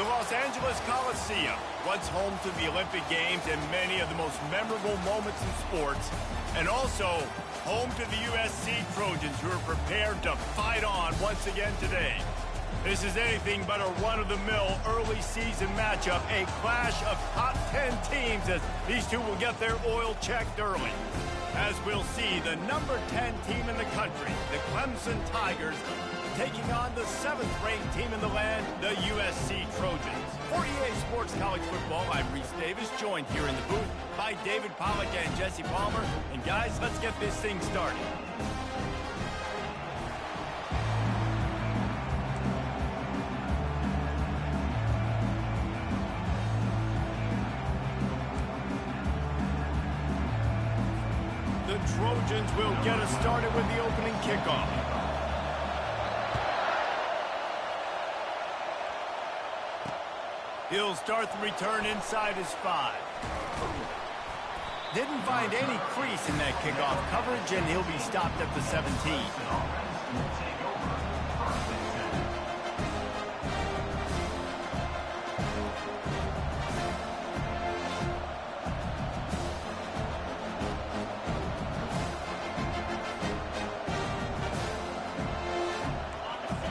The Los Angeles Coliseum, once home to the Olympic Games and many of the most memorable moments in sports, and also home to the USC Trojans, who are prepared to fight on once again today. This is anything but a run-of-the-mill early season matchup, a clash of top 10 teams as these two will get their oil checked early. As we'll see, the number 10 team in the country, the Clemson Tigers, taking on the 7th-ranked team in the land, the USC Trojans. For EA Sports College Football, I'm Reese Davis, joined here in the booth by David Pollack and Jesse Palmer. And guys, let's get this thing started. The Trojans will get us started with the opening kickoff. He'll start the return inside his 5. Didn't find any crease in that kickoff coverage, and he'll be stopped at the 17.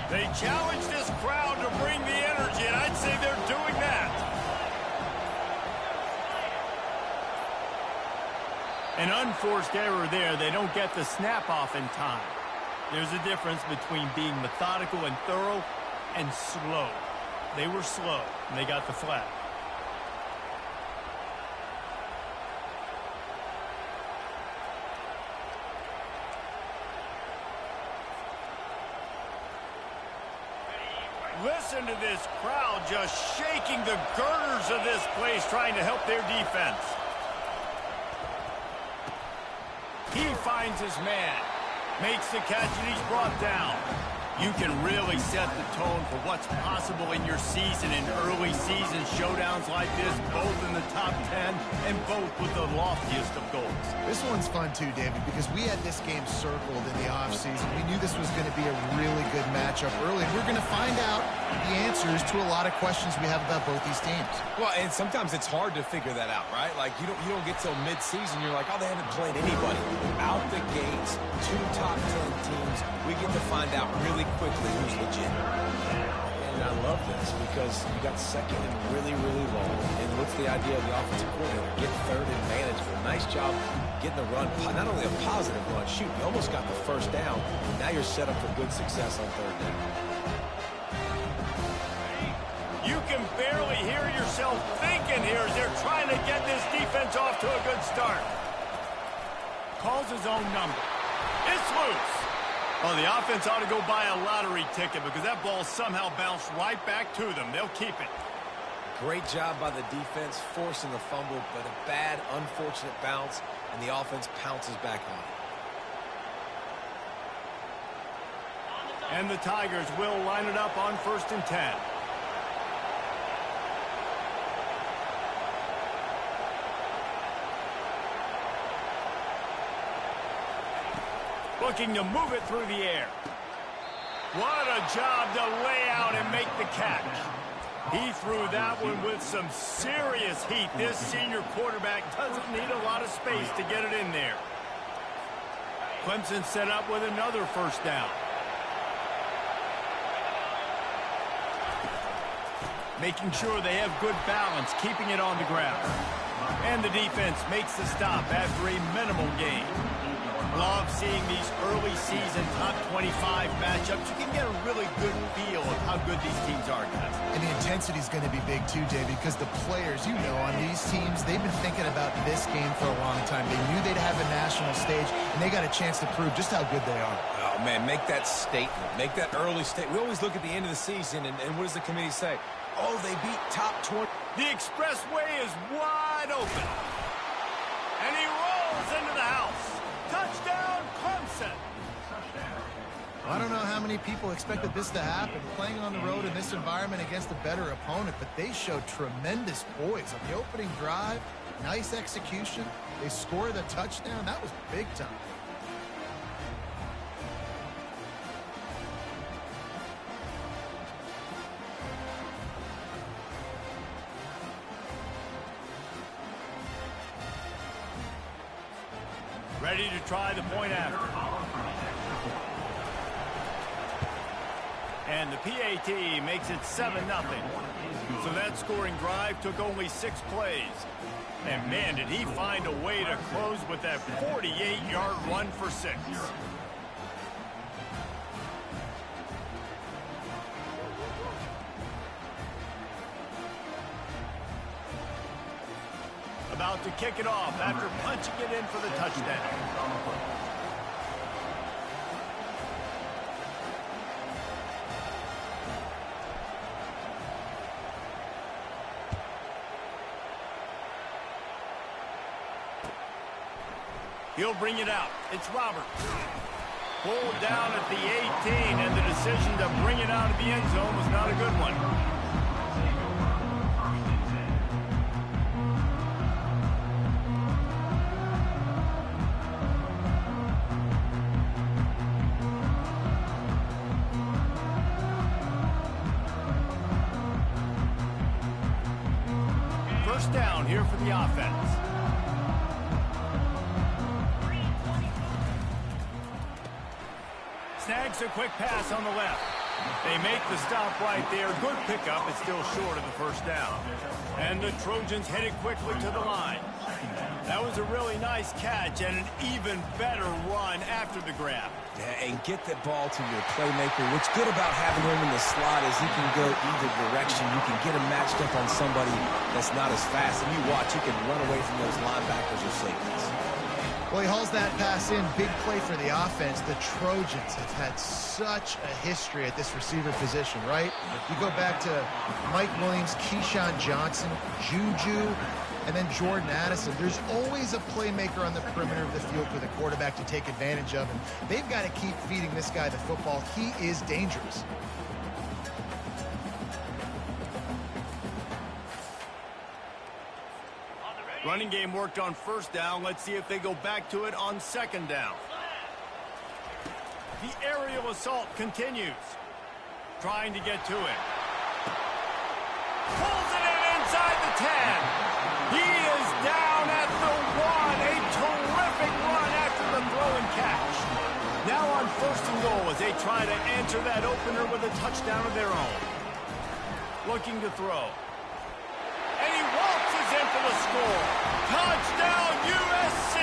They challenge this crowd to bring the energy, and I'd say they're doing that. An unforced error there. They don't get the snap off in time. There's a difference between being methodical and thorough and slow. They were slow, and they got the flag. Listen to this crowd just shaking the girders of this place, trying to help their defense. He finds his man, makes the catch, and he's brought down. You can really set the tone for what's possible in your season in early season showdowns like this, both in the top 10 and both with the loftiest of goals. This one's fun too, David, because we had this game circled in the offseason. We knew this was going to be a really good matchup early. We're going to find out the answers to a lot of questions we have about both these teams. Well, and sometimes it's hard to figure that out, right? Like, you don't get till mid-season, you're like, oh, they haven't played anybody. Out the gates, 2 top 10 teams, we get to find out really quickly who's legit. And I love this because you got second and really, really long. And what's the idea of the offensive coordinator? Get third and manageable. Nice job getting the run. Not only a positive run, shoot, you almost got the first down. Now you're set up for good success on 3rd down. You can barely hear yourself thinking here as they're trying to get this defense off to a good start. Calls his own number. It's loose. Oh, the offense ought to go buy a lottery ticket because that ball somehow bounced right back to them. They'll keep it. Great job by the defense, forcing the fumble, but a bad, unfortunate bounce, and the offense pounces back on it. And the Tigers will line it up on 1st and 10. Looking to move it through the air. What a job to lay out and make the catch. He threw that one with some serious heat. This senior quarterback doesn't need a lot of space to get it in there. Clemson set up with another 1st down. Making sure they have good balance, keeping it on the ground. And the defense makes the stop after a minimal gain. Love seeing these early season top 25 matchups. You can get a really good feel of how good these teams are, guys. And the intensity is going to be big too, David, because the players, you know, on these teams, they've been thinking about this game for a long time. They knew they'd have a national stage, and they got a chance to prove just how good they are. Oh, man, make that statement. Make that early statement. We always look at the end of the season, and what does the committee say? Oh, they beat top 20. The expressway is wide open. And he rolls into the house. Touchdown, Clemson. I don't know how many people expected this to happen, playing on the road in this environment against a better opponent, but they showed tremendous poise on the opening drive. Nice execution. They scored a touchdown. That was big time. ready to try the point after. And the PAT makes it 7-0. So that scoring drive took only 6 plays. And man, did he find a way to close with that 48-yard run for 6. About to kick it off after punching it in for the touchdown. He'll bring it out. It's Roberts. Pulled down at the 18, and the decision to bring it out of the end zone was not a good one. First down here for the offense. Snags a quick pass on the left. They make the stop right there. Good pickup. It's still short of the first down. And the Trojans headed quickly to the line. That was a really nice catch and an even better run after the grab. Yeah, and get the ball to your playmaker. What's good about having him in the slot is he can go either direction. You can get him matched up on somebody that's not as fast. And you watch, he can run away from those linebackers or safeties. Well, he hauls that pass in. Big play for the offense. The Trojans have had such a history at this receiver position, right? You go back to Mike Williams, Keyshawn Johnson, Juju, and then Jordan Addison. There's always a playmaker on the perimeter of the field for the quarterback to take advantage of, and they've got to keep feeding this guy the football. He is dangerous. Running game worked on first down. Let's see if they go back to it on second down. The aerial assault continues. Trying to get to it. Pulls it in inside the 10. He is down at the 1. A terrific run after the throw and catch. Now on first and goal as they try to answer that opener with a touchdown of their own. Looking to throw. And he waltzes in for the score. Touchdown, USC!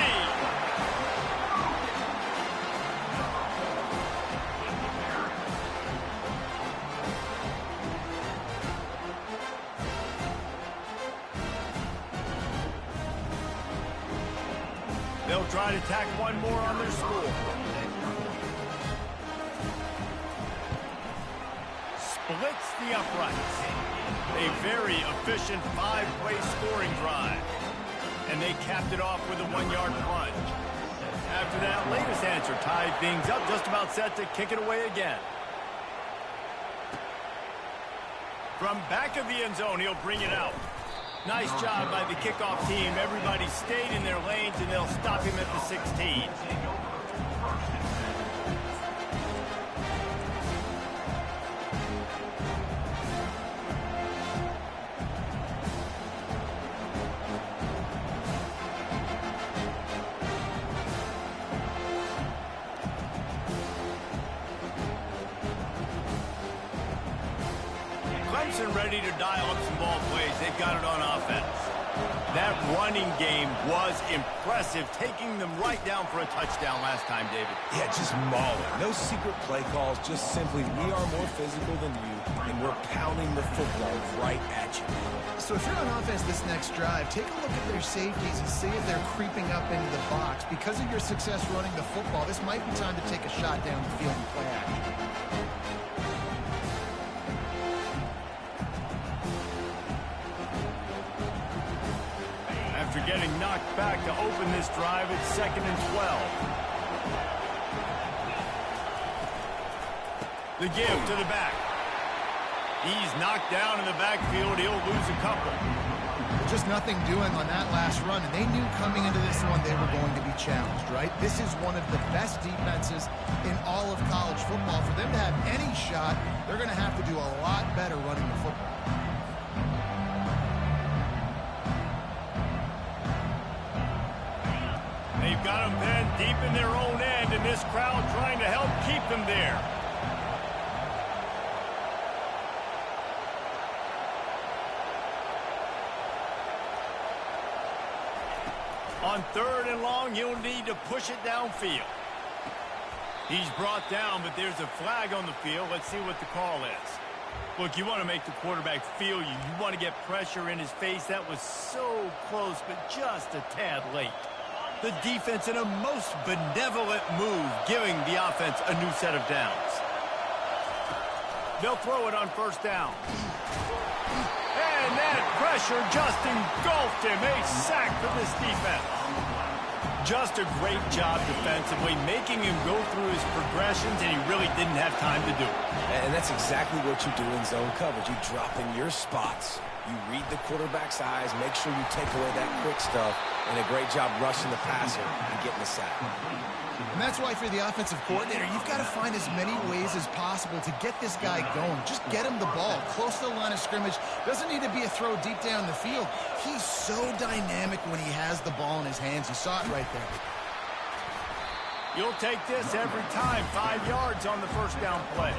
They'll try to tack one more on their score. Splits the uprights. A very efficient 5-play scoring drive. And they capped it off with a 1-yard plunge. After that latest answer tied things up, just about set to kick it away again. From back of the end zone, he'll bring it out. Nice job by the kickoff team. Everybody stayed in their lanes, and they'll stop him at the 16. Clemson ready to dial up some ball plays. They've got it on offense. That running game was impressive, taking them right down for a touchdown last time, David. Yeah, just mauling. No secret play calls, just simply we are more physical than you, and we're pounding the football right at you. So if you're on offense this next drive, take a look at their safeties and see if they're creeping up into the box. Because of your success running the football, this might be time to take a shot down the field and play action. After getting knocked back to open this drive, it's 2nd and 12. The give to the back. He's knocked down in the backfield. He'll lose a couple. Just nothing doing on that last run, and they knew coming into this one they were going to be challenged, right? This is one of the best defenses in all of college football. For them to have any shot, they're going to have to do a lot better running the football. They They've got them pinned deep in their own end, and this crowd trying to help keep them there. On 3rd and long, he'll need to push it downfield. He's brought down, but there's a flag on the field. Let's see what the call is. Look, you want to make the quarterback feel you. You want to get pressure in his face. That was so close, but just a tad late. The defense in a most benevolent move, giving the offense a new set of downs. They'll throw it on 1st down. And that pressure just engulfed him. A sack for this defense. Just a great job defensively, making him go through his progressions, and he really didn't have time to do it. And that's exactly what you do in zone coverage. You drop in your spots. You read the quarterback's eyes, make sure you take away that quick stuff, and a great job rushing the passer and getting the sack. And that's why for the offensive coordinator, you've got to find as many ways as possible to get this guy going. Just get him the ball close to the line of scrimmage. Doesn't need to be a throw deep down the field. He's so dynamic when he has the ball in his hands. You saw it right there. You'll take this every time. 5 yards on the 1st down play.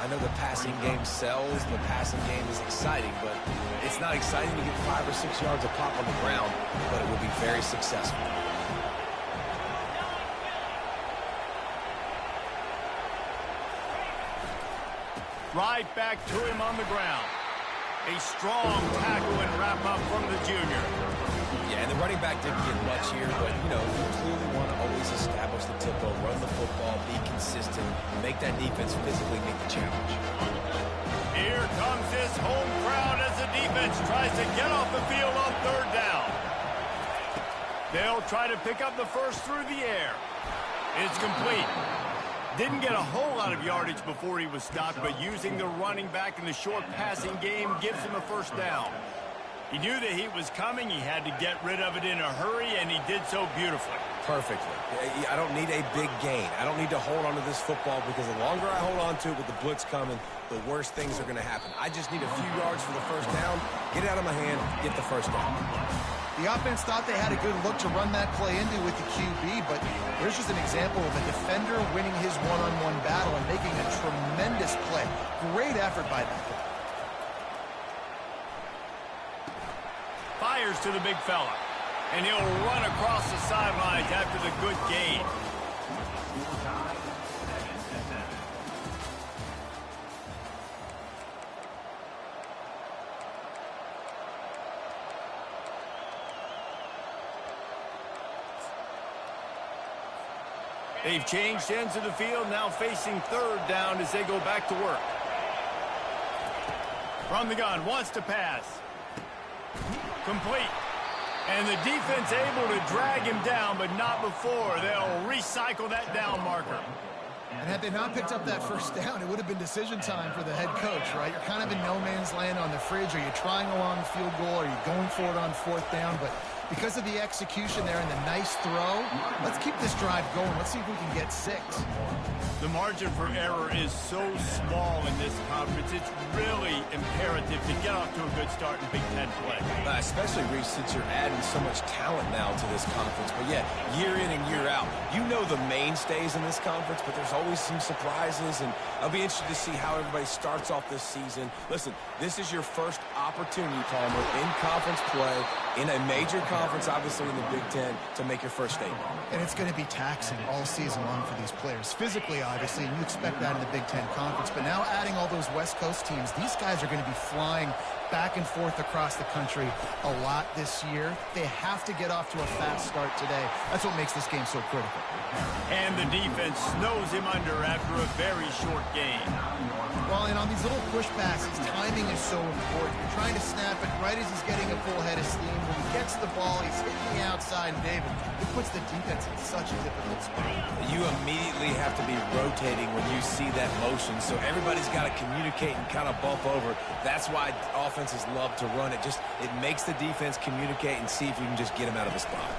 I know the passing game sells, the passing game is exciting, but it's not exciting to get 5 or 6 yards of pop on the ground, but it will be very successful. Right back to him on the ground. A strong tackle and wrap-up from the junior. Yeah, and the running back didn't get much here, but, you know, you clearly want to always establish the tempo, run the football, be consistent, make that defense physically meet the challenge. Here comes this home crowd as the defense tries to get off the field on 3rd down. They'll try to pick up the first through the air. It's complete. Didn't get a whole lot of yardage before he was stopped, but using the running back in the short passing game gives him a 1st down. He knew that he was coming. He had to get rid of it in a hurry, and he did so beautifully. Perfectly. I don't need a big gain. I don't need to hold on to this football because the longer I hold on to it with the blitz coming, the worse things are going to happen. I just need a few yards for the 1st down, get it out of my hand, get the 1st down. The offense thought they had a good look to run that play into with the QB, but here's just an example of a defender winning his one-on-one battle and making a tremendous play. Great effort by that guy. Fires to the big fella, and he'll run across the sidelines after the good gain. They've changed ends of the field, now facing 3rd down as they go back to work. From the gun, wants to pass. Complete. And the defense able to drag him down, but not before. They'll recycle that down marker. And had they not picked up that 1st down, it would have been decision time for the head coach, right? You're kind of in no man's land on the fridge. Are you trying a long field goal? Are you going for it on 4th down? But because of the execution there and the nice throw, let's keep this drive going. Let's see if we can get 6. The margin for error is so small in this conference. It's really imperative to get off to a good start in Big Ten play. Especially, Reese, since you're adding so much talent now to this conference. But, yeah, year in and year out, you know the mainstays in this conference, but there's always some surprises, and I'll be interested to see how everybody starts off this season. Listen, this is your first opportunity, Palmer, in conference play, in a major conference, obviously in the Big Ten, to make your first statement. And it's going to be taxing all season long for these players. Physically, obviously, and you expect that in the Big Ten Conference. But now adding all those West Coast teams, these guys are going to be flying back and forth across the country a lot this year. They have to get off to a fast start today. That's what makes this game so critical. And the defense snows him under after a very short game. Well, and on these little push passes, timing is so important. You're trying to snap it right as he's getting a full head of steam. When he gets the ball, he's hitting the outside, and David, it puts the defense in such a difficult spot. You immediately have to be rotating when you see that motion, so everybody's got to communicate and kind of bump over. That's why offenses love to run it. It makes the defense communicate and see if you can just get him out of the spot.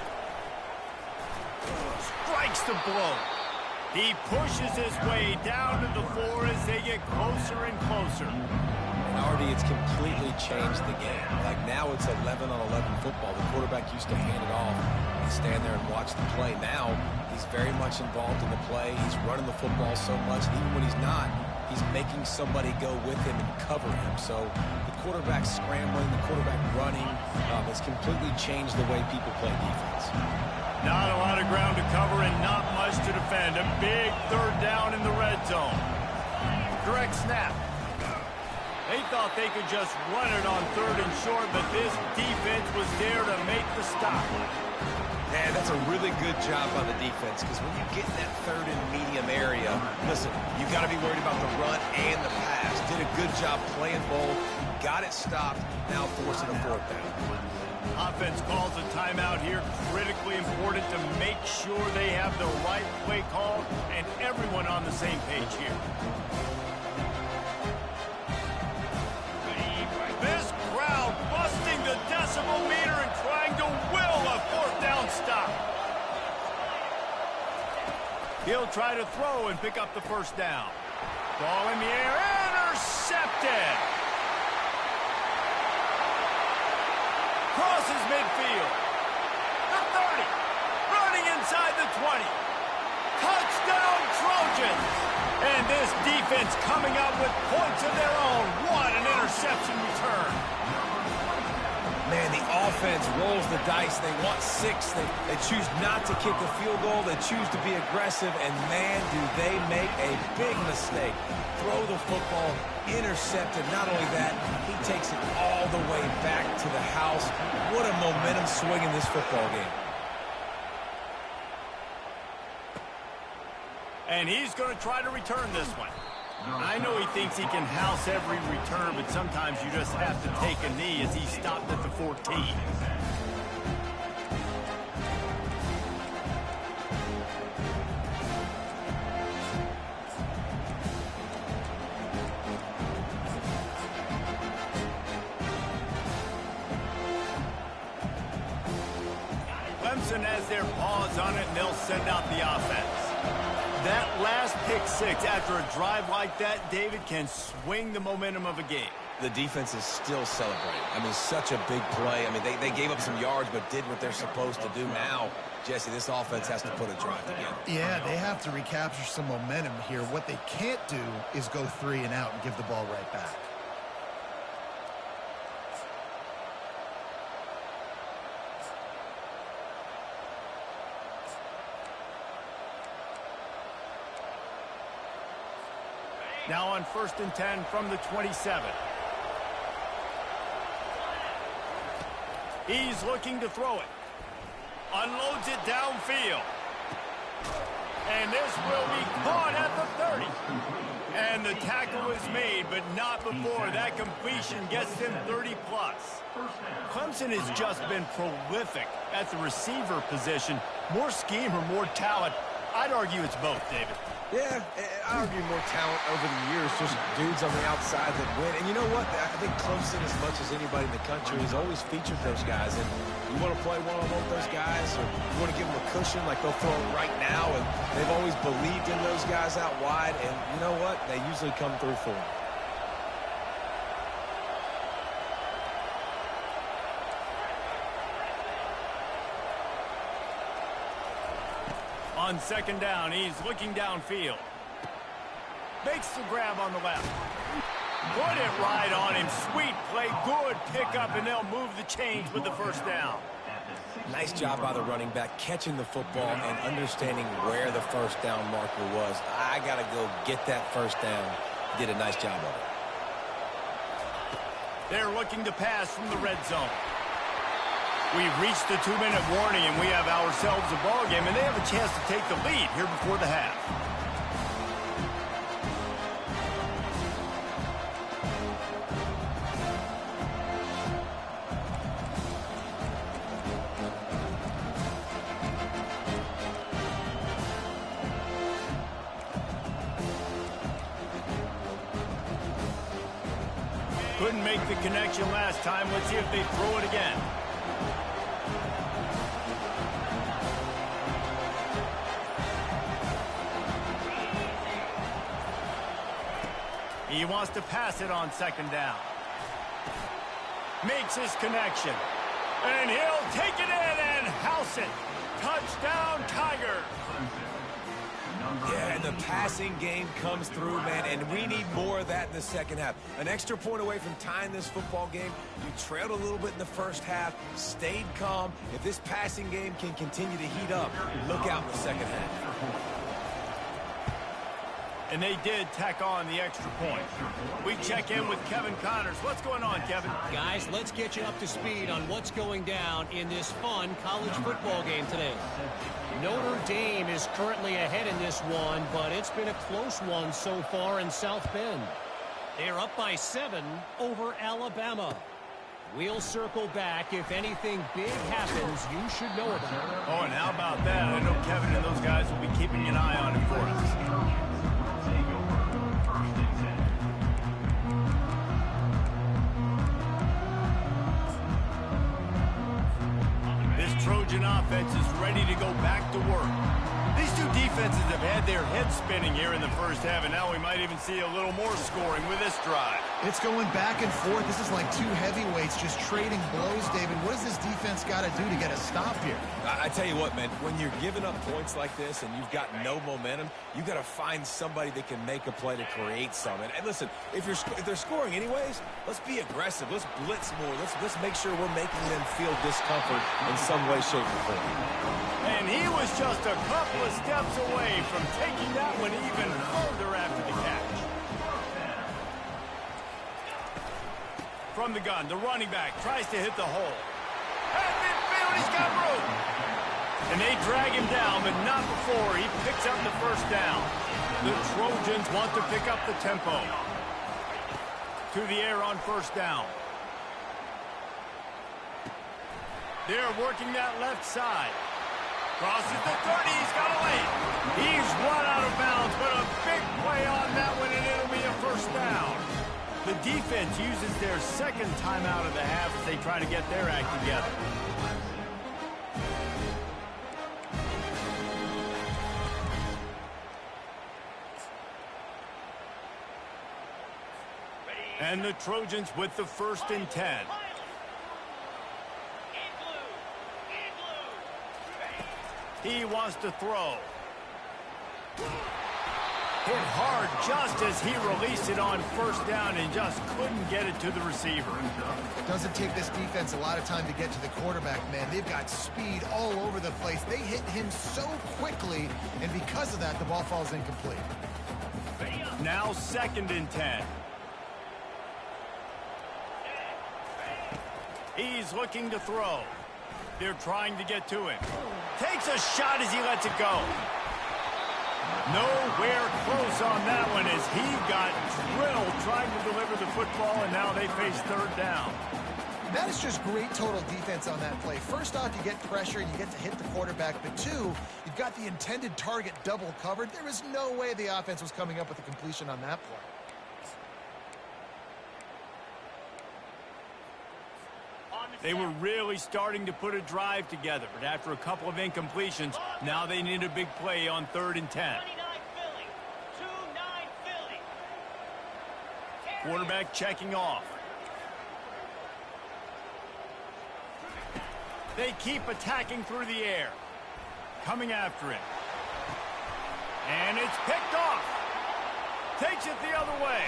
Strikes the blow. He pushes his way down to the floor as they get closer and closer. And already it's completely changed the game. Like now it's 11-on-11 football. The quarterback used to hand it off and stand there and watch the play. Now he's very much involved in the play. He's running the football so much. And even when he's not, he's making somebody go with him and cover him. So the quarterback scrambling, the quarterback running has completely changed the way people play defense. Not a lot of ground to cover and not much to defend. A big third down in the red zone. Direct snap. They thought they could just run it on third and short, but this defense was there to make the stop. Man, that's a really good job by the defense, because when you get in that third and medium area, listen, you got to be worried about the run and the pass. Did a good job playing both, got it stopped, now forcing a fourth down. Offense calls a timeout here. Critically important to make sure they have the right play call and everyone on the same page here. This crowd busting the decibel meter and trying to will a fourth down stop. He'll try to throw and pick up the first down. Ball in the air, intercepted. Crosses midfield. The 30. Running inside the 20. Touchdown Trojans. And this defense coming up with points of their own. What an interception return. Man, the offense rolls the dice. They want 6. They choose not to kick a field goal. They choose to be aggressive. And, man, do they make a big mistake. Throw the football, intercepted. Not only that, he takes it all the way back to the house. What a momentum swing in this football game. And he's going to try to return this one. I know he thinks he can house every return, but sometimes you just have to take a knee as he stopped at the 14. Clemson has their paws on it, and they'll send out the offense. That last pick six after a drive like that, David, can swing the momentum of a game. The defense is still celebrating. I mean, such a big play. I mean, they gave up some yards but did what they're supposed to do. Now, Jesse, this offense has to put a drive together. Yeah, they have to recapture some momentum here. What they can't do is go 3 and out and give the ball right back. Now on 1st and 10 from the 27. He's looking to throw it. Unloads it downfield. And this will be caught at the 30. And the tackle is made, but not before that completion gets them 30+. Clemson has just been prolific at the receiver position. More scheme or more talent? I'd argue it's both, David. Yeah, I argue more talent over the years, just dudes on the outside that win. And you know what? I think Clemson, as much as anybody in the country, has always featured those guys. And you want to play one-on-one with those guys, or you want to give them a cushion like they'll throw it right now. And they've always believed in those guys out wide. And you know what? They usually come through for them. On 2nd down, he's looking downfield. Makes the grab on the left. Put it right on him. Sweet play, good pickup, and they'll move the chains with the first down. Nice job by the running back, catching the football and understanding where the first down marker was. I got to go get that first down. Did a nice job of it. They're looking to pass from the red zone. We've reached the 2-minute warning, and we have ourselves a ball game, and they have a chance to take the lead here before the half. Couldn't make the connection last time. Let's see if they throw it again. He wants to pass it on second down. Makes his connection. And he'll take it in and house it. Touchdown, Tigers. Yeah, and the passing game comes through, man, and we need more of that in the second half. An extra point away from tying this football game. You trailed a little bit in the first half, stayed calm. If this passing game can continue to heat up, look out in the second half. And they did tack on the extra point. We check in with Kevin Connors. What's going on, Kevin? Guys, let's get you up to speed on what's going down in this fun college football game today. Notre Dame is currently ahead in this one, but it's been a close one so far in South Bend. They're up by 7 over Alabama. We'll circle back. If anything big happens, you should know about it. Oh, and how about that? I know Kevin and those guys will be keeping an eye on it for us. Trojan offense is ready to go back to work. These two defenses have had their heads spinning here in the first half, and now we might even see a little more scoring with this drive. It's going back and forth. This is like two heavyweights just trading blows, David. What does this defense got to do to get a stop here? I tell you what, man, when you're giving up points like this and you've got no momentum, you got to find somebody that can make a play to create something. And listen, if they're scoring anyways, let's be aggressive. Let's blitz more. Let's make sure we're making them feel discomfort in some way, shape, or form. And he was just a couple of steps away from taking that one even further after the catch. From the gun, the running back tries to hit the hole. At midfield, he's got room. And they drag him down, but not before he picks up the first down. The Trojans want to pick up the tempo. To the air on first down. They're working that left side. Crosses the 30, he's got a lane. He's run out of bounds, but a big play on that one, and it'll be a first down. The defense uses their second timeout of the half as they try to get their act together. And the Trojans with the 1st and 10. He wants to throw. Hit hard just as he released it on first down and just couldn't get it to the receiver. It doesn't take this defense a lot of time to get to the quarterback, man. They've got speed all over the place. They hit him so quickly, and because of that, the ball falls incomplete. Now 2nd and 10. He's looking to throw. They're trying to get to him. Takes a shot as he lets it go. Nowhere close on that one as he got drilled trying to deliver the football, and now they face 3rd down. That is just great total defense on that play. First off, you get pressure and you get to hit the quarterback, but 2, you've got the intended target double covered. There was no way the offense was coming up with a completion on that play. They were really starting to put a drive together, but after a couple of incompletions, now they need a big play on 3rd and 10. Quarterback checking off. They keep attacking through the air. Coming after him. And it's picked off. Takes it the other way.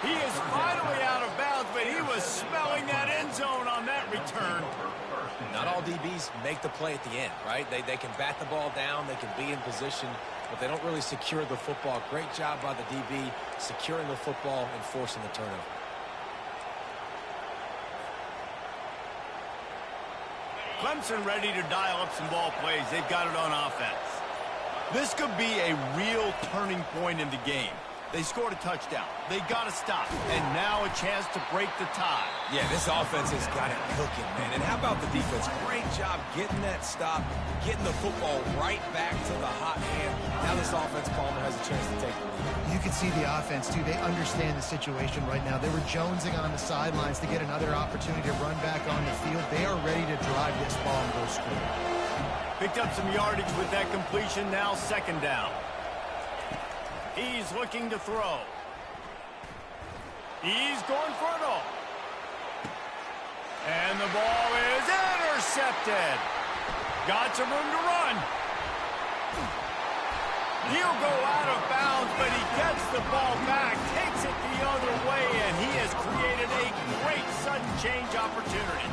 He is finally out of bounds, but he was smelling that end zone on that return. Not all DBs make the play at the end, right? They can bat the ball down, they can be in position, but they don't really secure the football. Great job by the DB securing the football and forcing the turnover. Clemson ready to dial up some ball plays. They've got it on offense. This could be a real turning point in the game. They scored a touchdown. They got to stop. And now a chance to break the tie. Yeah, this offense has got it cooking, man. And how about the defense? Great job getting that stop, getting the football right back to the hot hand. Now this offense, Palmer, has a chance to take the lead. You can see the offense, too. They understand the situation right now. They were jonesing on the sidelines to get another opportunity to run back on the field. They are ready to drive this ball and go score. Picked up some yardage with that completion. Now 2nd down. He's looking to throw. He's going for it all. And the ball is intercepted. Got some room to run. He'll go out of bounds, but he gets the ball back, takes it the other way, and he has created a great sudden change opportunity.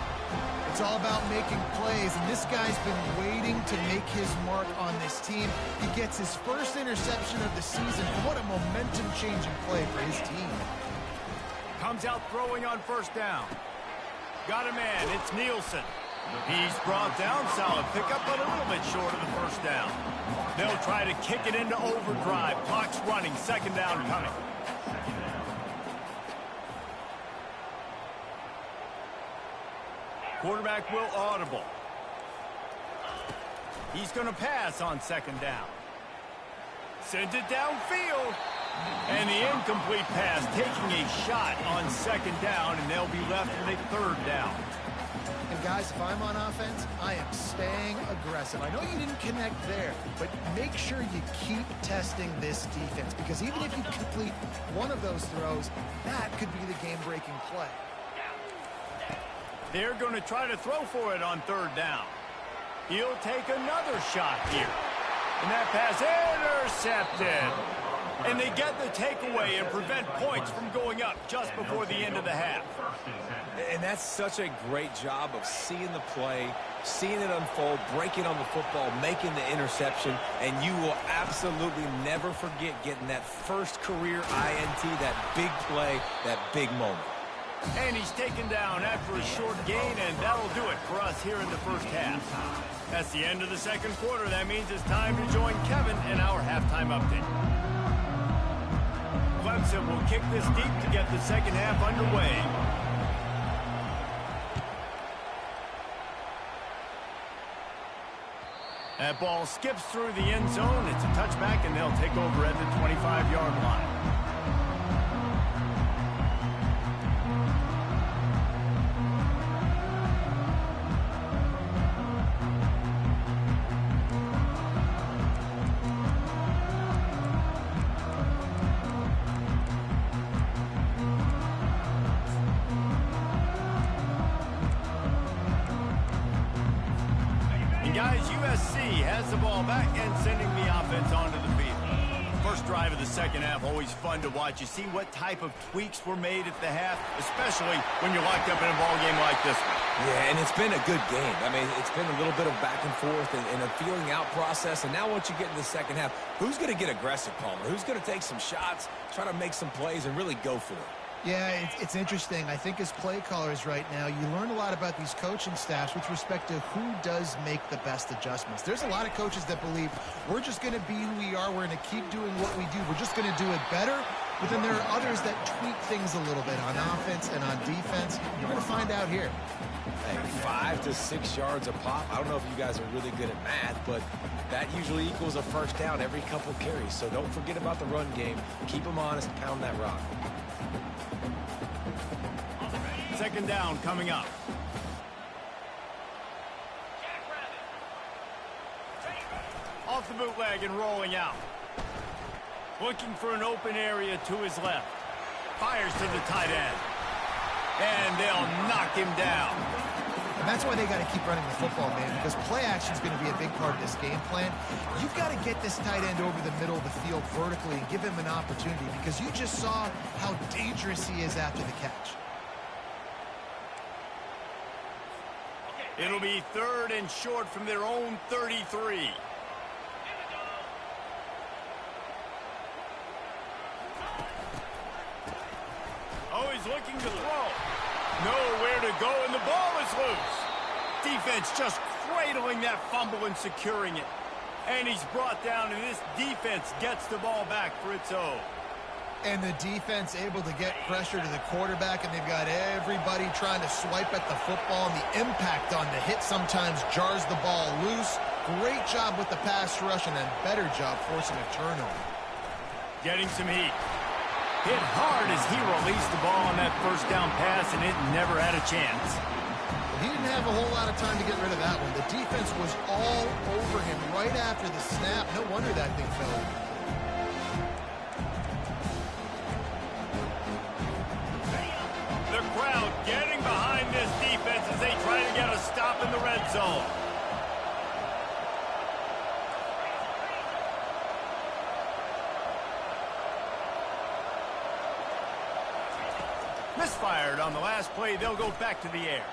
It's all about making plays, and this guy's been waiting to make his mark on this team. He gets his first interception of the season. What a momentum-changing play for his team. Comes out throwing on first down. Got a man. It's Nielsen. He's brought down. Solid pickup, but a little bit short of the first down. They'll try to kick it into overdrive. Clock's running. Second down coming. Quarterback will audible. He's going to pass on second down. Sends it downfield. And the incomplete pass taking a shot on second down, and they'll be left with a third down. And guys, if I'm on offense, I am staying aggressive. I know you didn't connect there, but make sure you keep testing this defense, because even if you complete one of those throws, that could be the game-breaking play. They're going to try to throw for it on third down. He'll take another shot here. And that pass intercepted. And they get the takeaway and prevent points from going up just before the end of the half. And that's such a great job of seeing the play, seeing it unfold, breaking on the football, making the interception, and you will absolutely never forget getting that first career INT, that big play, that big moment. And he's taken down after a short gain, and that'll do it for us here in the first half. That's the end of the second quarter. That means it's time to join Kevin in our halftime update. Clemson will kick this deep to get the second half underway. That ball skips through the end zone. It's a touchback, and they'll take over at the 25-yard line. Guys, USC has the ball back and sending the offense onto the field. First drive of the second half, always fun to watch. You see what type of tweaks were made at the half, especially when you're locked up in a ball game like this one. Yeah, and it's been a good game. I mean, it's been a little bit of back and forth and a feeling out process. And now once you get in the second half, who's going to get aggressive, Palmer? Who's going to take some shots, try to make some plays, and really go for it? Yeah, it's interesting. I think as play callers right now, you learn a lot about these coaching staffs with respect to who does make the best adjustments. There's a lot of coaches that believe we're just going to be who we are. We're going to keep doing what we do. We're just going to do it better. But then there are others that tweak things a little bit on offense and on defense. You're going to find out here. Hey, 5 to 6 yards a pop. I don't know if you guys are really good at math, but that usually equals a first down every couple carries. So don't forget about the run game. Keep them honest, pound that rock. Second down coming up. Off the bootleg and rolling out. Looking for an open area to his left. Fires to the tight end. And they'll knock him down. And that's why they got to keep running the football, man, because play action is going to be a big part of this game plan. You've got to get this tight end over the middle of the field vertically and give him an opportunity, because you just saw how dangerous he is after the catch. It'll be third and short from their own 33. Oh, he's looking to throw. Nowhere to go, and the ball is loose. Defense just cradling that fumble and securing it. And he's brought down, and this defense gets the ball back for its own. And the defense able to get pressure to the quarterback, and they've got everybody trying to swipe at the football, and the impact on the hit sometimes jars the ball loose. Great job with the pass rush, and a better job forcing a turnover. Getting some heat. Hit hard as he released the ball on that first down pass, and it never had a chance. He didn't have a whole lot of time to get rid of that one. The defense was all over him right after the snap. No wonder that thing fell. crowd getting behind this defense as they try to get a stop in the red zone. Misfired on the last play. They'll go back to the air.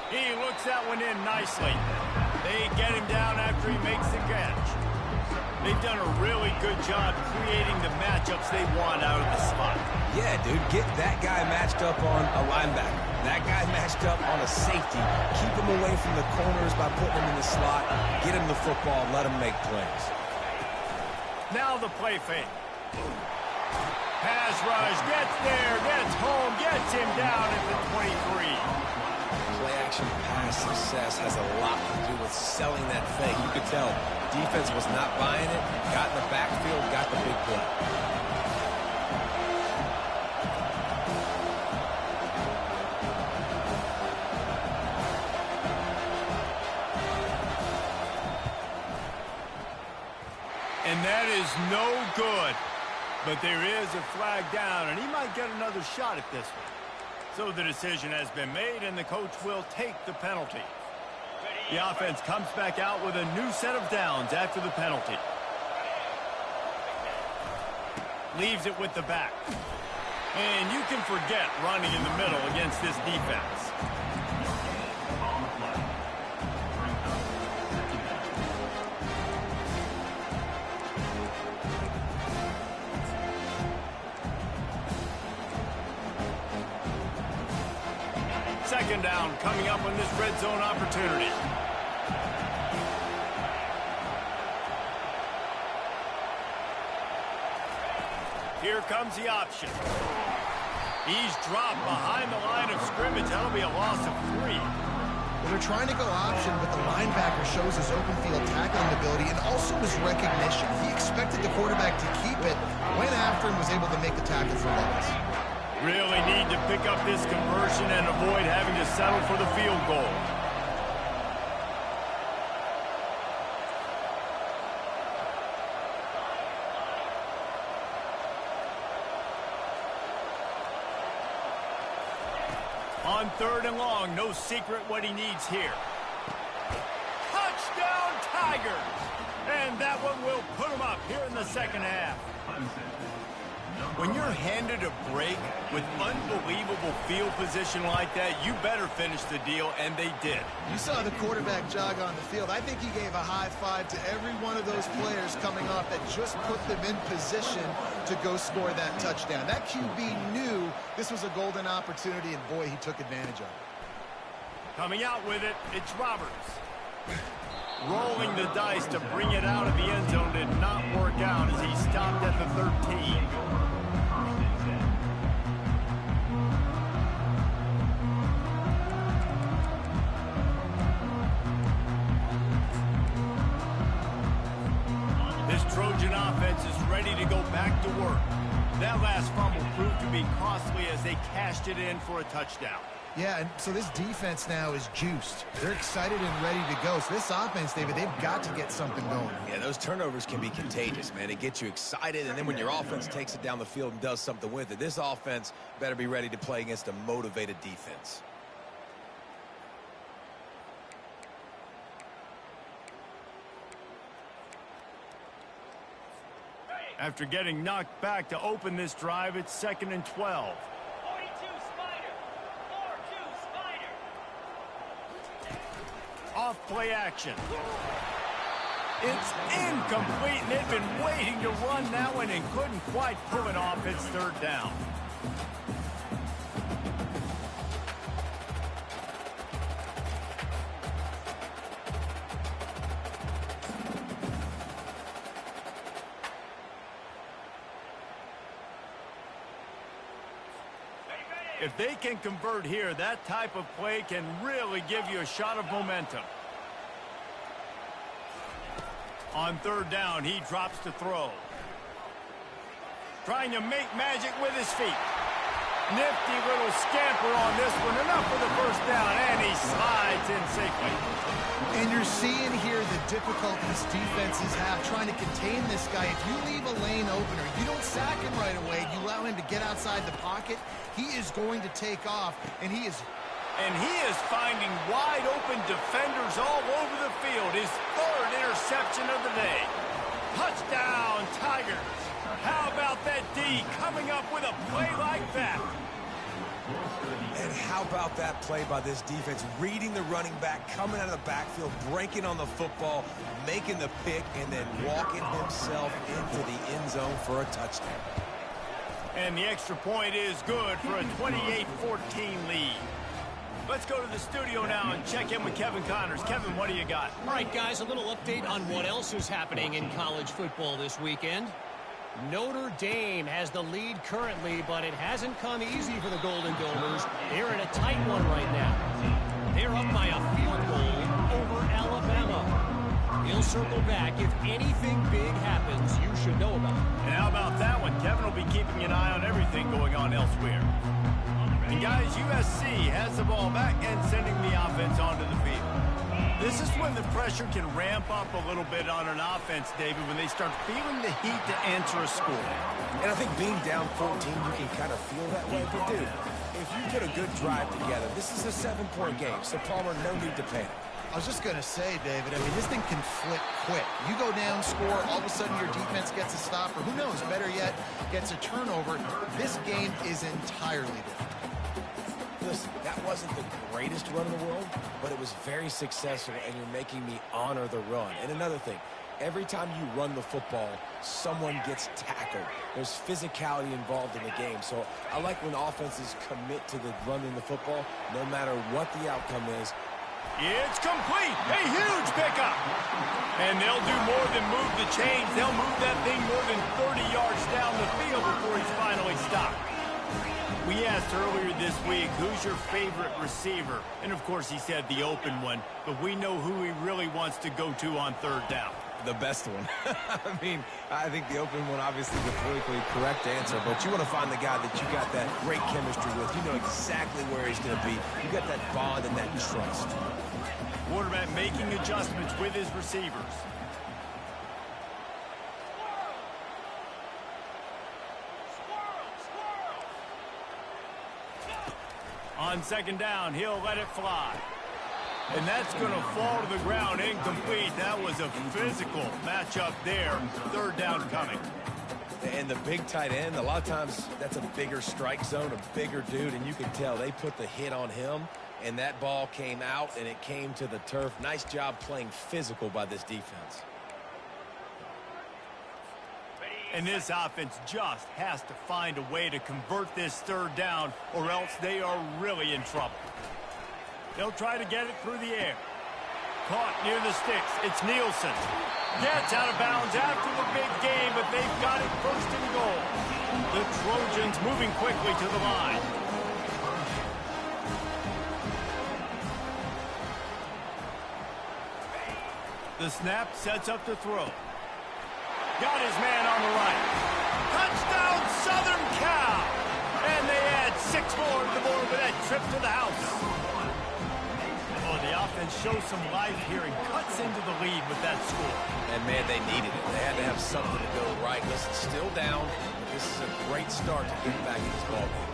He looks that one in nicely. They get him down after he makes the catch. They've done a really good job creating the matchups they want out of the slot. Yeah, dude, get that guy matched up on a linebacker. That guy matched up on a safety. Keep him away from the corners by putting him in the slot. Get him the football. Let him make plays. Now the play fake. Pass rush, gets there, gets home, gets him down at the 23. Play-action pass success has a lot to do with selling that fake. You could tell defense was not buying it, got in the backfield, got the big play. And that is no good. But there is a flag down, and he might get another shot at this one. So the decision has been made, and the coach will take the penalty. The offense comes back out with a new set of downs after the penalty. Leaves it with the back. And you can forget running in the middle against this defense. Second down coming up on this red zone opportunity. Here comes the option. He's dropped behind the line of scrimmage. That'll be a loss of 3. Well, they're trying to go option, but the linebacker shows his open field tackling ability and also his recognition. He expected the quarterback to keep it, went after and was able to make the tackle for loss. Really need to pick up this conversion and avoid having to settle for the field goal. On 3rd and long, no secret what he needs here. Touchdown, Tigers! And that one will put him up here in the second half. When you're handed a break with unbelievable field position like that, you better finish the deal, and they did. You saw the quarterback jog on the field. I think he gave a high five to every one of those players coming off that just put them in position to go score that touchdown. That QB knew this was a golden opportunity, and boy, he took advantage of it. Coming out with it, it's Roberts. Rolling the dice to bring it out of the end zone did not work out as he stopped at the 13. This Trojan offense is ready to go back to work. That last fumble proved to be costly as they cashed it in for a touchdown. Yeah, and so this defense now is juiced. They're excited and ready to go. So this offense, David, they've got to get something going. Yeah, those turnovers can be contagious, man. It gets you excited, and then when your offense takes it down the field and does something with it, this offense better be ready to play against a motivated defense. After getting knocked back to open this drive, it's 2nd and 12. Off play action. It's incomplete, and they've been waiting to run that one and couldn't quite pull it off. It's 3rd down. If they can convert here, that type of play can really give you a shot of momentum. On 3rd down, he drops to throw. Trying to make magic with his feet. Nifty little scamper on this one. Enough for the first down, and he slides in safely. And you're seeing here the difficulties defenses have trying to contain this guy. If you leave a lane open or you don't sack him right away, you allow him to get outside the pocket, he is going to take off, and he is finding wide open defenders all over the field. His third interception of the day. Touchdown, Tigers. How about that D coming up with a play like that? And how about that play by this defense, reading the running back, coming out of the backfield, breaking on the football, making the pick, and then walking himself into the end zone for a touchdown. And the extra point is good for a 28-14 lead. Let's go to the studio now and check in with Kevin Connors. Kevin, what do you got? All right, guys, a little update on what else is happening in college football this weekend. Notre Dame has the lead currently, but it hasn't come easy for the Golden Domers. They're in a tight one right now. They're up by a field goal over Alabama. He'll circle back. If anything big happens, you should know about it. And how about that one? Kevin will be keeping an eye on everything going on elsewhere. And guys, USC has the ball back and sending the offense onto the field. This is when the pressure can ramp up a little bit on an offense, David, when they start feeling the heat to answer a score. And I think being down 14, you can kind of feel that way. But, dude, if you put a good drive together, this is a 7-point game, so Palmer, no need to panic. I was just going to say, David, I mean, this thing can flip quick. You go down, score, all of a sudden your defense gets a stop, or who knows, better yet, gets a turnover. This game is entirely different. Listen, that wasn't the greatest run in the world, but it was very successful, and you're making me honor the run. And another thing, every time you run the football, someone gets tackled. There's physicality involved in the game. So I like when offenses commit to the running the football, no matter what the outcome is. It's complete. A huge pickup. And they'll do more than move the chains. They'll move that thing more than 30 yards down the field before he's finally stopped. We asked earlier this week, who's your favorite receiver? And, of course, he said the open one. But we know who he really wants to go to on third down. The best one. I mean, I think the open one, obviously, the politically correct answer. But you want to find the guy that you got that great chemistry with. You know exactly where he's going to be. You got that bond and that trust. Quarterback making adjustments with his receivers. On second down, he'll let it fly. And that's going to fall to the ground incomplete. That was a physical matchup there. Third down coming. And the big tight end, a lot of times that's a bigger strike zone, a bigger dude, and you can tell they put the hit on him, and that ball came out, and it came to the turf. Nice job playing physical by this defense. And this offense just has to find a way to convert this third down, or else they are really in trouble. They'll try to get it through the air. Caught near the sticks. It's Nielsen. Gets out of bounds after the big game, but they've got it first and goal. The Trojans moving quickly to the line. The snap sets up to throw. Got his man on the right. Touchdown, Southern Cal! And they add 6 more to the board with that trip to the house. Oh, the offense shows some life here and cuts into the lead with that score. And, man, they needed it. They had to have something to go right. Listen, still down, but this is a great start to get back in this ballgame.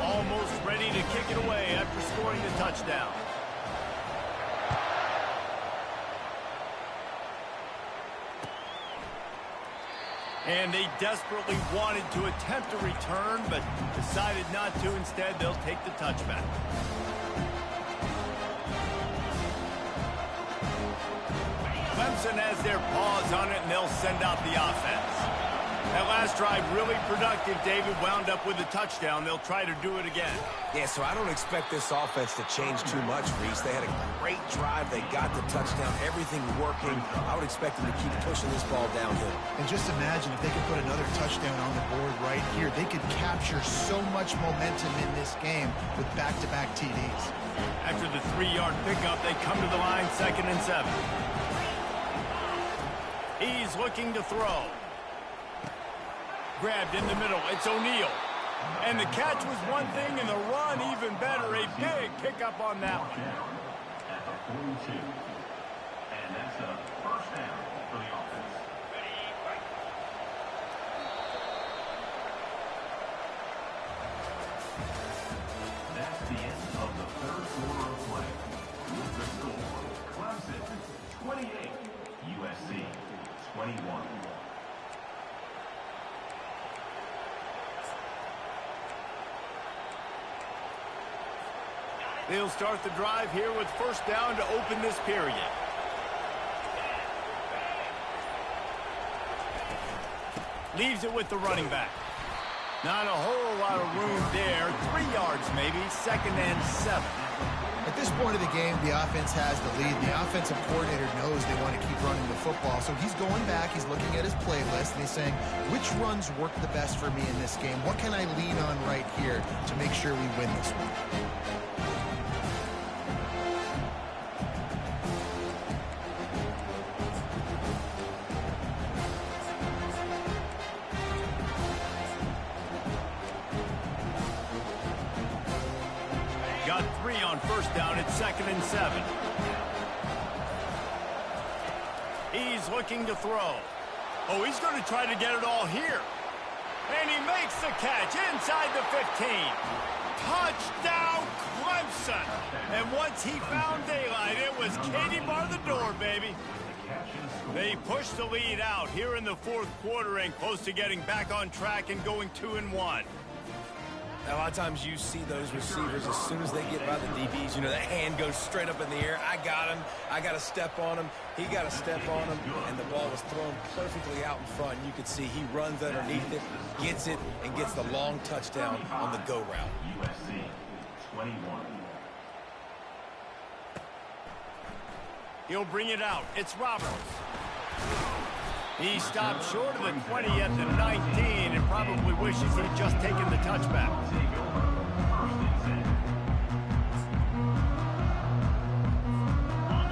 Almost ready to kick it away after scoring the touchdown. And they desperately wanted to attempt a return, but decided not to. Instead, they'll take the touchback. Clemson has their paws on it, and they'll send out the offense. That last drive really productive. David wound up with a touchdown. They'll try to do it again. Yeah, so I don't expect this offense to change too much, Reese. They had a great drive. They got the touchdown. Everything working. I would expect them to keep pushing this ball downhill. And just imagine if they could put another touchdown on the board right here. They could capture so much momentum in this game with back-to-back TDs. After the 3-yard pickup, they come to the line, 2nd and 7. He's looking to throw. Grabbed in the middle. It's O'Neal. And the catch was one thing, and the run even better. A big pickup on that one. At the 42. And that's a first down for the offense. That's the end of the third quarter of play. With the score, Clemson 28, USC 21. They'll start the drive here with first down to open this period. Leaves it with the running back. Not a whole lot of room there. 3 yards maybe, 2nd and 7. At this point of the game, the offense has the lead. The offensive coordinator knows they want to keep running the football. So he's going back, he's looking at his playlist, and he's saying, which runs work the best for me in this game? What can I lean on right here to make sure we win this one? Got 3 on first down at 2nd and 7. He's looking to throw. Oh, he's going to try to get it all here. And he makes the catch inside the 15. Touchdown, Clemson. And once he found daylight, it was Katie bar the door, baby. They push the lead out here in the 4th quarter and close to getting back on track and going 2-1. A lot of times you see those receivers, as soon as they get by the DBs, you know, that hand goes straight up in the air. I got him. I got to step on him. He got to step on him. And the ball was thrown perfectly out in front. You can see he runs underneath it, gets it, and gets the long touchdown on the go route. USC 21. He'll bring it out. It's Roberts. He stopped short of the 20 at the 19 and probably wishes he'd just taken the touchback.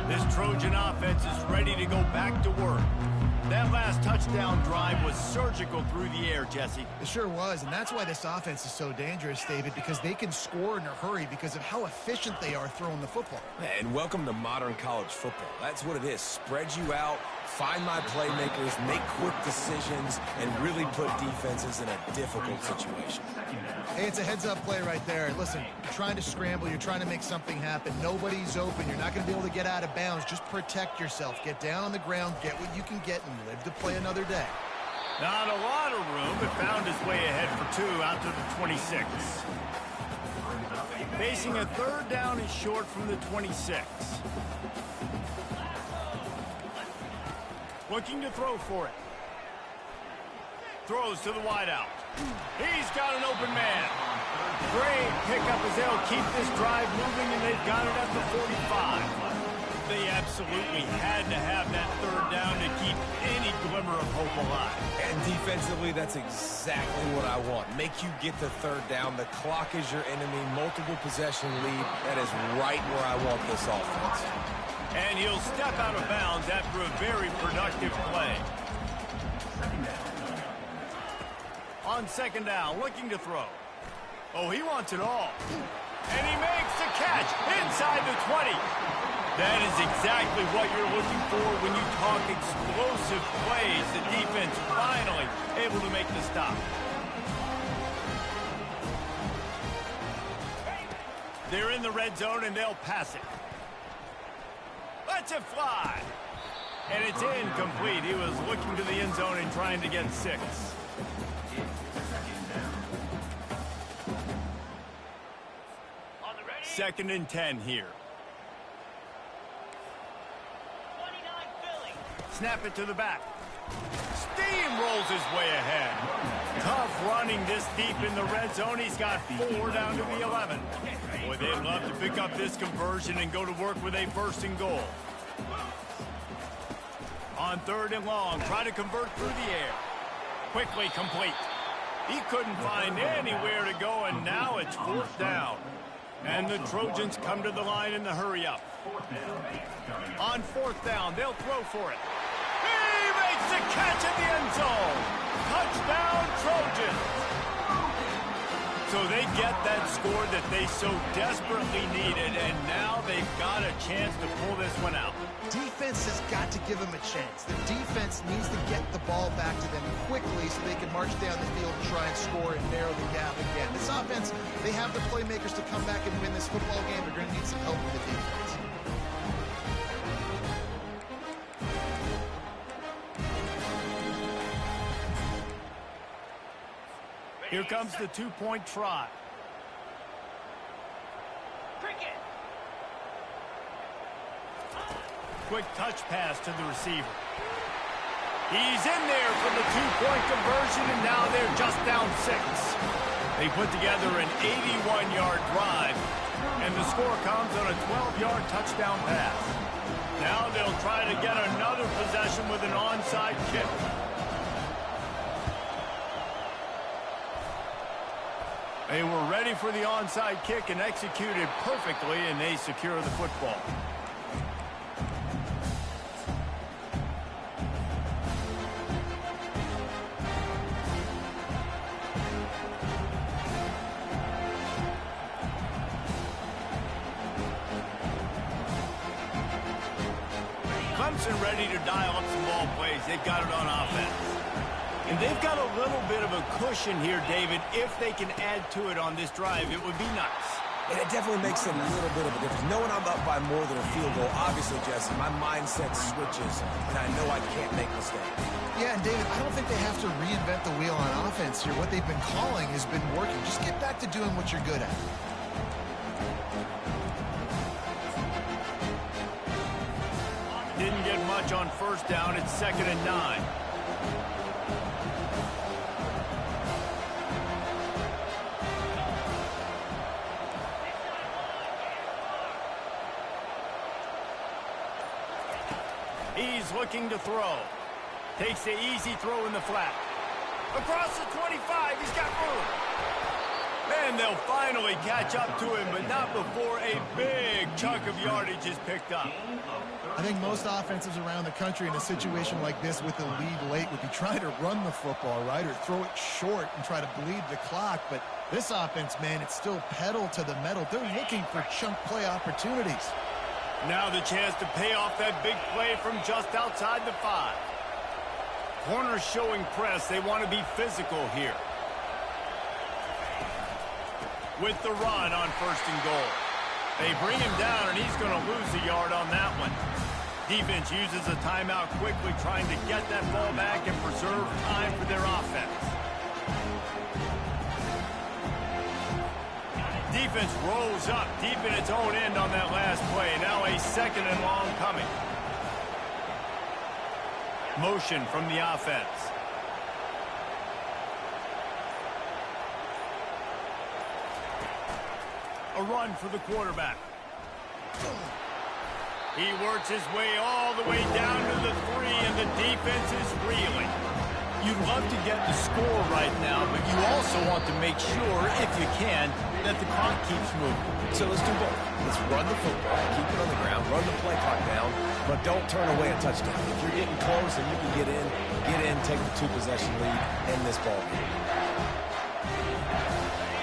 This Trojan offense is ready to go back to work. That last touchdown drive was surgical through the air, Jesse. It sure was, and that's why this offense is so dangerous, David, because they can score in a hurry because of how efficient they are throwing the football. And welcome to modern college football. That's what it is. Spread you out, find my playmakers, make quick decisions, and really put defenses in a difficult situation. Hey, it's a heads-up play right there. Listen, you're trying to scramble, you're trying to make something happen. Nobody's open. You're not going to be able to get out of bounds. Just protect yourself. Get down on the ground, get what you can get, and live to play another day. Not a lot of room, but found his way ahead for 2 out to the 26. Facing a 3rd down is short from the 26. Looking to throw for it. Throws to the wideout. He's got an open man. Great pickup as they'll keep this drive moving, and they've got it at the 45. They absolutely had to have that 3rd down to keep any glimmer of hope alive. And defensively, that's exactly what I want. Make you get the 3rd down. The clock is your enemy. Multiple possession lead. That is right where I want this offense. And he'll step out of bounds after a very productive play. On 2nd down, looking to throw. Oh, he wants it all. And he makes the catch inside the 20. That is exactly what you're looking for when you talk explosive plays. The defense finally able to make the stop. They're in the red zone, and they'll pass it. Lets it fly. And it's incomplete. He was looking to the end zone and trying to get 6. Second and 10 here. Snap it to the back. Steamrolls his way ahead. Tough running this deep in the red zone. He's got 4 down to the 11. Boy, they'd love to pick up this conversion and go to work with a 1st and goal. On 3rd and long, try to convert through the air. Quickly complete. He couldn't find anywhere to go, and now it's 4th down. And the Trojans come to the line in the hurry-up. On 4th down, they'll throw for it. He makes the catch in the end zone. Touchdown, Trojans. So they get that score that they so desperately needed, and now they've got a chance to pull this one out. Defense has got to give them a chance. The defense needs to get the ball back to them quickly so they can march down the field and try and score and narrow the gap again. This offense, they have the playmakers to come back and win this football game. They're going to need some help from the defense. Here comes the two-point try. Quick touch pass to the receiver. He's in there for the two-point conversion, and now they're just down 6. They put together an 81-yard drive, and the score comes on a 12-yard touchdown pass. Now they'll try to get another possession with an onside kick. They were ready for the onside kick and executed perfectly, and they secure the football. Clemson ready to dial up some ball plays. They've got it on offense. And they've got a little bit of a cushion here, David. If they can add to it on this drive, it would be nice. And it definitely makes a little bit of a difference. Knowing I'm up by more than a field goal, obviously, Jesse, my mindset switches, and I know I can't make mistakes. Yeah, and David, I don't think they have to reinvent the wheel on offense here. What they've been calling has been working. Just get back to doing what you're good at. Didn't get much on first down. It's 2nd and 9. He's looking to throw. Takes the easy throw in the flat. Across the 25, he's got room. And they'll finally catch up to him, but not before a big chunk of yardage is picked up. I think most offenses around the country in a situation like this with the lead late would be trying to run the football, right, or throw it short and try to bleed the clock. But this offense, man, it's still pedal to the metal. They're looking for chunk play opportunities. Now the chance to pay off that big play from just outside the 5. Corners showing press. They want to be physical here. With the run on 1st and goal. They bring him down, and he's going to lose a yard on that one. Defense uses a timeout quickly, trying to get that ball back and preserve time for their offense. Defense rolls up deep in its own end on that last play. Now a 2nd and long coming. Motion from the offense. A run for the quarterback. He works his way all the way down to the 3, and the defense is reeling. You'd love to get the score right now, but you also want to make sure, if you can, that the clock keeps moving. So let's do both. Let's run the football, keep it on the ground, run the play clock down, but don't turn away a touchdown. If you're getting close and you can get in, take the 2-possession lead, end this ball game.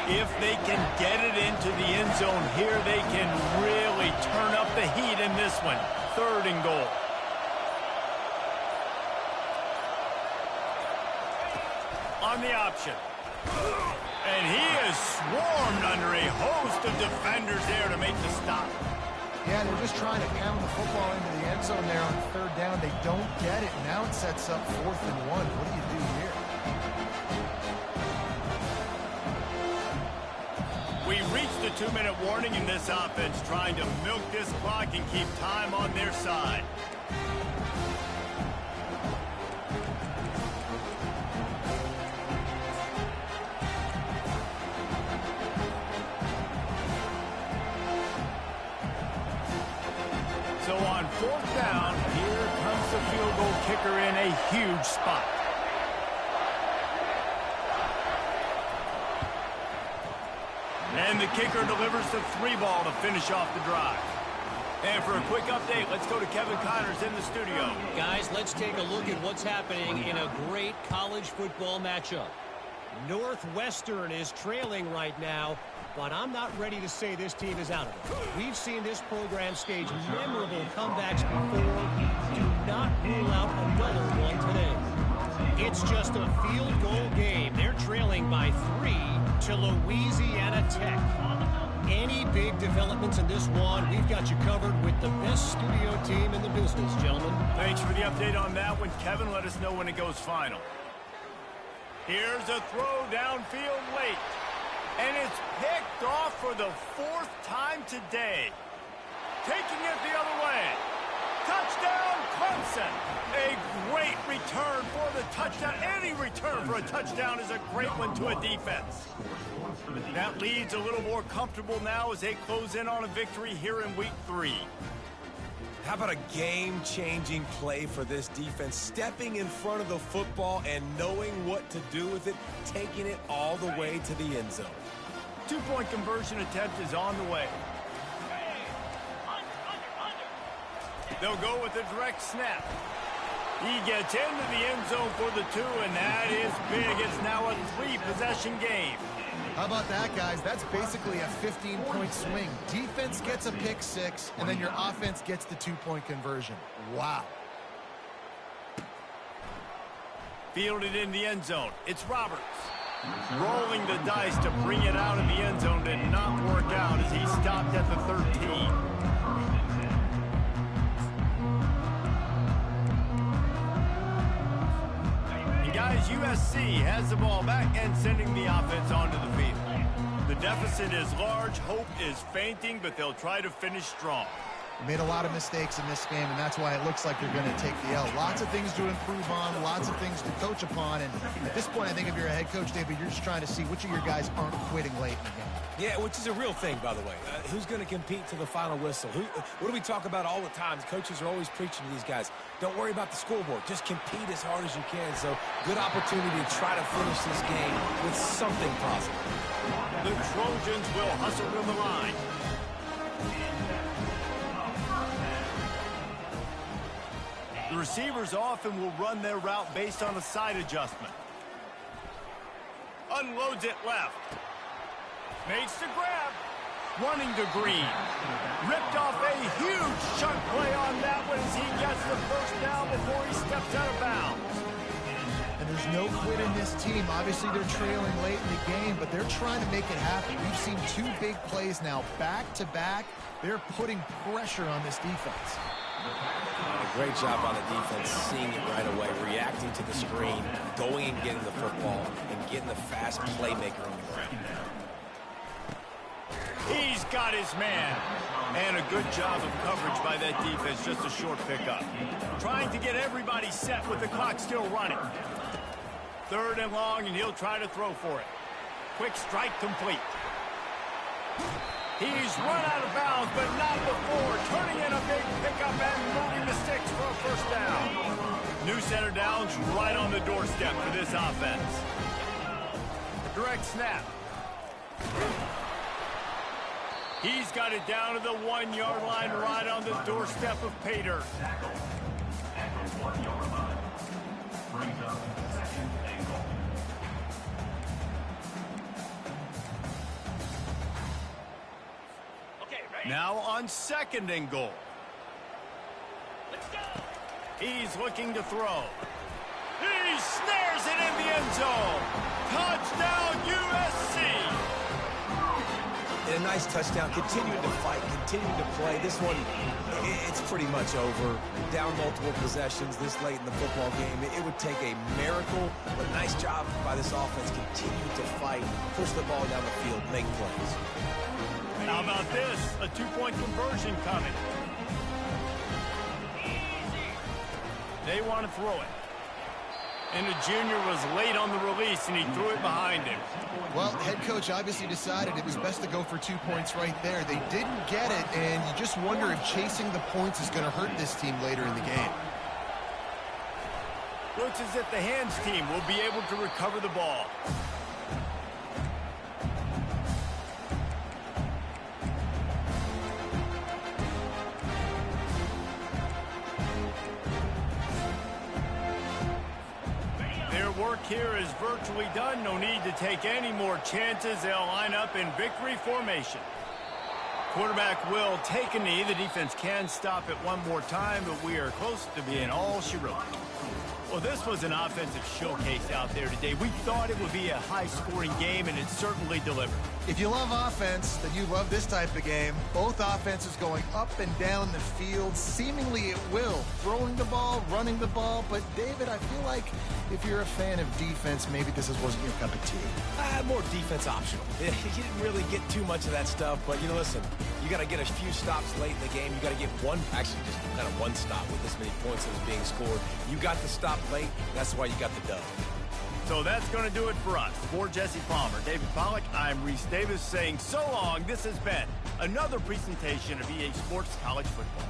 If they can get it into the end zone here, they can really turn up the heat in this one. 3rd and goal. On the option. And he is swarmed under a host of defenders there to make the stop. Yeah, they're just trying to pound the football into the end zone there on 3rd down. They don't get it. Now it sets up 4th and 1. What do you do here? We reached the 2-minute warning in this offense, trying to milk this clock and keep time on their side. So on 4th down, here comes the field goal kicker in a huge spot. And the kicker delivers the 3 ball to finish off the drive. And for a quick update, let's go to Kevin Connors in the studio. Guys, let's take a look at what's happening in a great college football matchup. Northwestern is trailing right now, but I'm not ready to say this team is out of it. We've seen this program stage memorable comebacks before. Do not rule out another one today. It's just a field goal game. They're trailing by 3 to Louisiana Tech. Any big developments in this one, we've got you covered with the best studio team in the business, gentlemen. Thanks for the update on that one, Kevin. Let us know when it goes final. Here's a throw downfield late. And it's picked off for the 4th time today. Taking it the other way. Touchdown, Clemson. A great return for the touchdown. Any return for a touchdown is a great one to a defense. That lead's a little more comfortable now as they close in on a victory here in week 3. How about a game-changing play for this defense? Stepping in front of the football and knowing what to do with it, taking it all the way to the end zone. 2-point conversion attempt is on the way. They'll go with a direct snap. He gets into the end zone for the 2, and that is big. It's now a 3-possession game. How about that, guys? That's basically a 15-point swing. Defense gets a pick 6, and then your offense gets the 2-point conversion. Wow. Fielded in the end zone. It's Roberts. Rolling the dice to bring it out of the end zone did not work out as he stopped at the 13. And guys, USC has the ball back and sending the offense onto the field. The deficit is large. Hope is fainting, but they'll try to finish strong. Made a lot of mistakes in this game, and that's why it looks like they're going to take the L. Lots of things to improve on, lots of things to coach upon, and at this point, I think if you're a head coach, David, you're just trying to see which of your guys aren't quitting late in the game. Yeah, which is a real thing, by the way. Who's going to compete to the final whistle? What do we talk about all the time? Coaches are always preaching to these guys. Don't worry about the scoreboard. Just compete as hard as you can. So, good opportunity to try to finish this game with something positive. The Trojans will hustle to the line. The receivers often will run their route based on a side adjustment. Unloads it left. Makes the grab. Running to Green. Ripped off a huge chunk play on that one as he gets the first down before he steps out of bounds. And there's no quit in this team. Obviously, they're trailing late in the game, but they're trying to make it happen. We've seen 2 big plays now, back-to-back. They're putting pressure on this defense. A great job on the defense, seeing it right away, reacting to the screen, going and getting the football, and getting the fast playmaker on the ground. He's got his man. And a good job of coverage by that defense, just a short pickup. Trying to get everybody set with the clock still running. 3rd and long, and he'll try to throw for it. Quick strike complete. He's run out of bounds, but not before. Turning in a big pickup and moving the sticks for a first down. New center downs right on the doorstep for this offense. Direct snap. He's got it down to the 1-yard line right on the doorstep of Pater. At the 1-yard line. Brings up 2nd and goal. Now on 2nd and goal. He's looking to throw. He snares it in the end zone. Touchdown, USC. And a nice touchdown, continuing to fight, continuing to play. This one, it's pretty much over. Down multiple possessions this late in the football game. It would take a miracle, but nice job by this offense. Continue to fight, push the ball down the field, make plays. How about this? A 2-point conversion coming. They want to throw it. And the junior was late on the release, and he threw it behind him. Well, head coach obviously decided it was best to go for 2 points right there. They didn't get it, and you just wonder if chasing the points is going to hurt this team later in the game. Looks as if the hands team will be able to recover the ball. here is virtually done. No need to take any more chances. They'll line up in victory formation. Quarterback will take a knee. The defense can stop it one more time, but we are close to being all she wrote. Well, this was an offensive showcase out there today. We thought it would be a high-scoring game, and it certainly delivered. If you love offense, then you love this type of game. Both offenses going up and down the field, seemingly at will. Throwing the ball, running the ball. But, David, I feel like if you're a fan of defense, maybe this wasn't your cup of tea. More defense optional. You didn't really get too much of that stuff, but, you know, listen, you got to get a few stops late in the game. You got to get actually just kind of one stop with this many points that was being scored. You got the stop late. That's why you got the dub. So that's going to do it for us. For Jesse Palmer, David Pollack, I'm Reese Davis saying so long. This has been another presentation of EA Sports College Football.